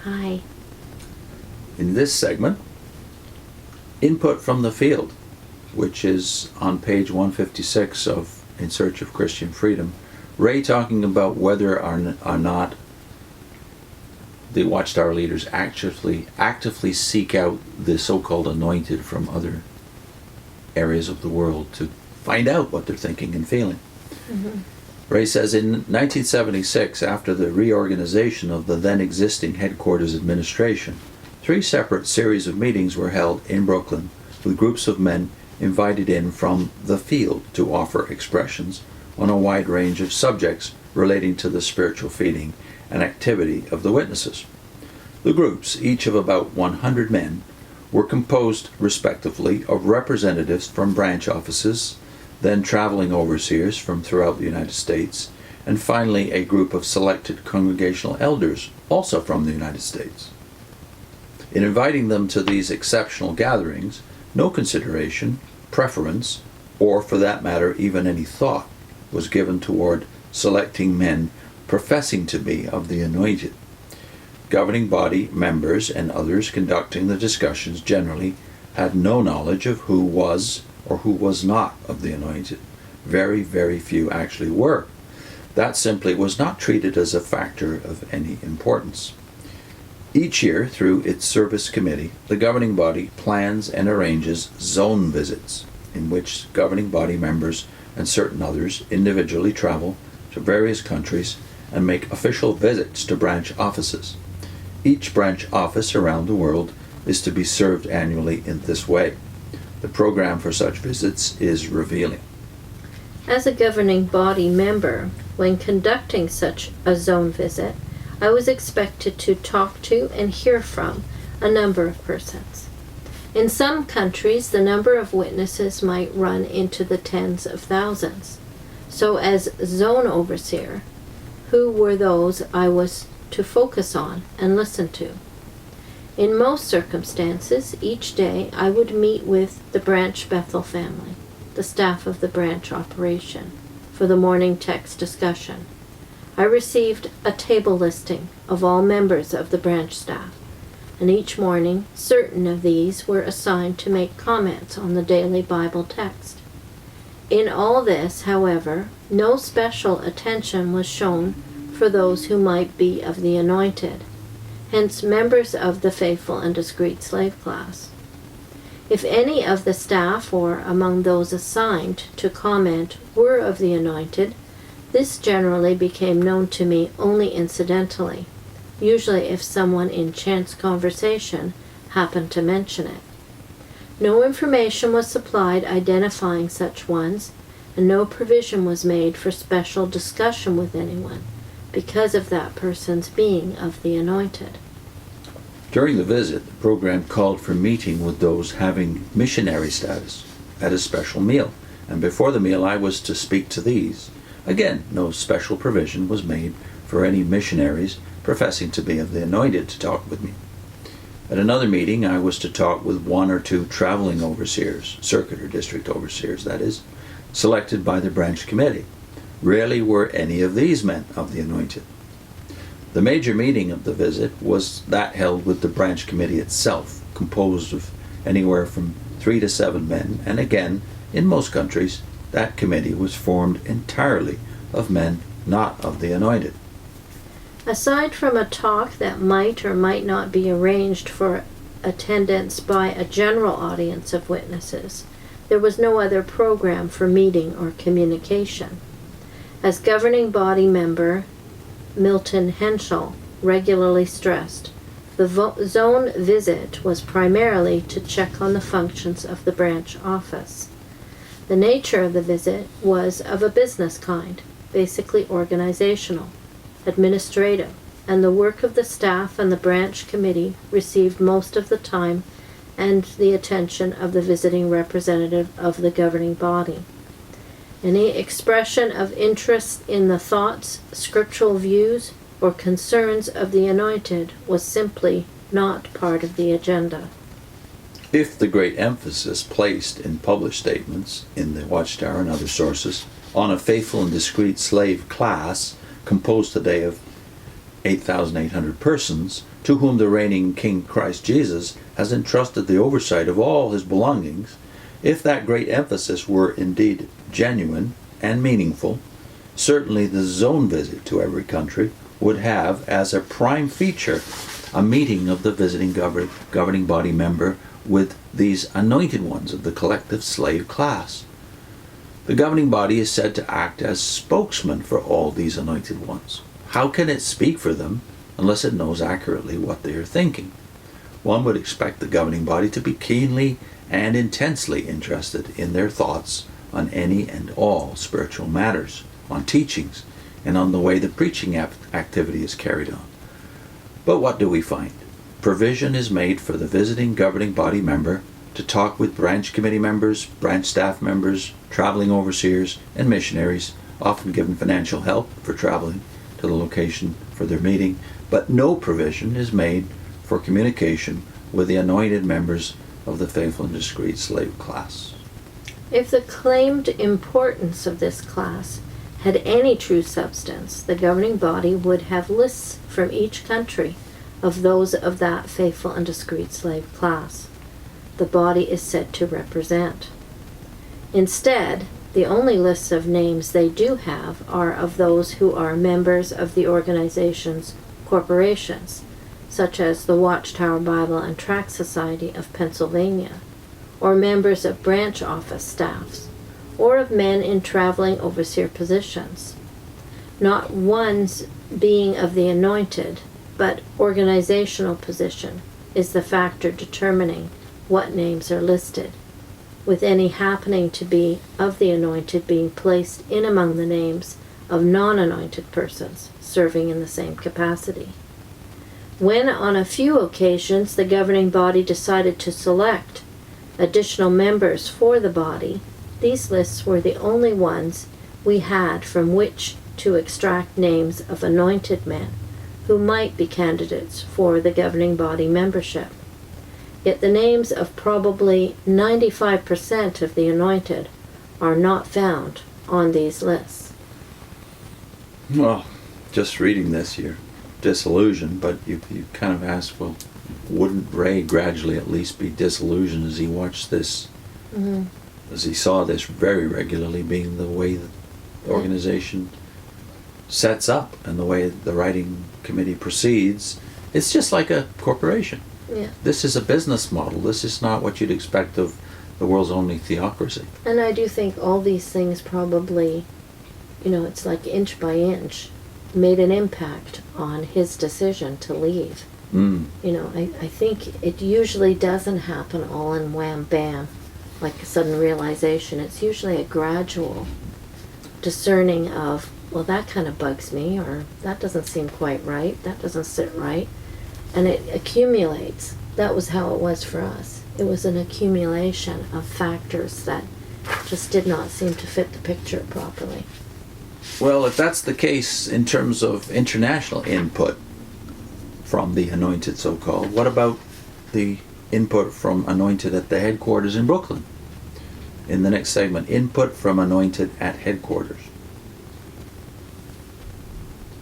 Hi. In this segment, input from the field, which is on page 156 of In Search of Christian Freedom. Ray talking about whether or not the Watchtower leaders actively seek out the so-called anointed from other areas of the world to find out what they're thinking and feeling. Mm-hmm. Ray says in 1976, after the reorganization of the then existing headquarters administration, 3 separate series of meetings were held in Brooklyn with groups of men invited in from the field to offer expressions on a wide range of subjects relating to the spiritual feeding and activity of the witnesses. The groups, each of about 100 men, were composed respectively of representatives from branch offices, then traveling overseers from throughout the United States, and finally a group of selected congregational elders, also from the United States. In inviting them to these exceptional gatherings, no consideration, preference, or for that matter even any thought was given toward selecting men professing to be of the anointed. Governing body members and others conducting the discussions generally had no knowledge of who was or who was not of the anointed. Very, very few actually were. That simply was not treated as a factor of any importance. Each year, through its service committee, the governing body plans and arranges zone visits, in which governing body members and certain others individually travel to various countries and make official visits to branch offices. Each branch office around the world is to be served annually in this way. The program for such visits is revealing. As a governing body member, when conducting such a zone visit, I was expected to talk to and hear from a number of persons. In some countries, the number of witnesses might run into the tens of thousands. So as zone overseer, who were those I was to focus on and listen to? In most circumstances, each day I would meet with the Branch Bethel family, the staff of the branch operation, for the morning text discussion. I received a table listing of all members of the branch staff, and each morning certain of these were assigned to make comments on the daily Bible text. In all this, however, no special attention was shown for those who might be of the anointed, hence members of the faithful and discreet slave class. If any of the staff or among those assigned to comment were of the anointed, this generally became known to me only incidentally, usually if someone in chance conversation happened to mention it. No information was supplied identifying such ones, and no provision was made for special discussion with anyone, because of that person's being of the anointed. During the visit, the program called for meeting with those having missionary status at a special meal, and before the meal I was to speak to these. Again, no special provision was made for any missionaries professing to be of the anointed to talk with me. At another meeting, I was to talk with 1 or 2 traveling overseers, circuit or district overseers, that is, selected by the branch committee. Rarely were any of these men of the anointed. The major meeting of the visit was that held with the branch committee itself, composed of anywhere from 3 to 7 men, and again, in most countries, that committee was formed entirely of men not of the anointed. Aside from a talk that might or might not be arranged for attendance by a general audience of witnesses, there was no other program for meeting or communication. As governing body member Milton Henschel regularly stressed, the zone visit was primarily to check on the functions of the branch office. The nature of the visit was of a business kind, basically organizational, administrative, and the work of the staff and the branch committee received most of the time and the attention of the visiting representative of the governing body. Any expression of interest in the thoughts, scriptural views, or concerns of the anointed was simply not part of the agenda. If the great emphasis placed in published statements in the Watchtower and other sources on a faithful and discreet slave class composed today of 8,800 persons, to whom the reigning King Christ Jesus has entrusted the oversight of all his belongings, if that great emphasis were indeed genuine and meaningful, certainly the zone visit to every country would have as a prime feature a meeting of the visiting governing body member with these anointed ones of the collective slave class. The governing body is said to act as spokesman for all these anointed ones. How can it speak for them unless it knows accurately what they are thinking? One would expect the governing body to be keenly and intensely interested in their thoughts on any and all spiritual matters, on teachings, and on the way the preaching activity is carried on. But what do we find? Provision is made for the visiting governing body member to talk with branch committee members, branch staff members, traveling overseers, and missionaries, often given financial help for traveling to the location for their meeting, but no provision is made for communication with the anointed members of the faithful and discreet slave class. If the claimed importance of this class had any true substance, the governing body would have lists from each country of those of that faithful and discreet slave class the body is said to represent. Instead, the only lists of names they do have are of those who are members of the organization's corporations, such as the Watchtower Bible and Tract Society of Pennsylvania, or members of branch office staffs, or of men in traveling overseer positions. Not one's being of the anointed, but organizational position is the factor determining what names are listed, with any happening to be of the anointed being placed in among the names of non-anointed persons serving in the same capacity. When on a few occasions the governing body decided to select additional members for the body, these lists were the only ones we had from which to extract names of anointed men who might be candidates for the governing body membership. Yet the names of probably 95% of the anointed are not found on these lists. Well, just reading this, you're disillusioned, but you kind of ask, well, wouldn't Ray gradually at least be disillusioned as he watched this, as he saw this very regularly being the way the organization sets up and the way the writing committee proceeds? It's just like a corporation. Yeah. This is a business model. This is not what you'd expect of the world's only theocracy. And I do think all these things probably, it's like inch by inch, made an impact on his decision to leave. I think it usually doesn't happen all in wham bam, like a sudden realization. It's usually a gradual discerning of, well, that kind of bugs me, or that doesn't seem quite right, that doesn't sit right. And it accumulates. That was how it was for us. It was an accumulation of factors that just did not seem to fit the picture properly. Well, if that's the case in terms of international input from the anointed, so-called, what about the input from anointed at the headquarters in Brooklyn? In the next segment, input from anointed at headquarters.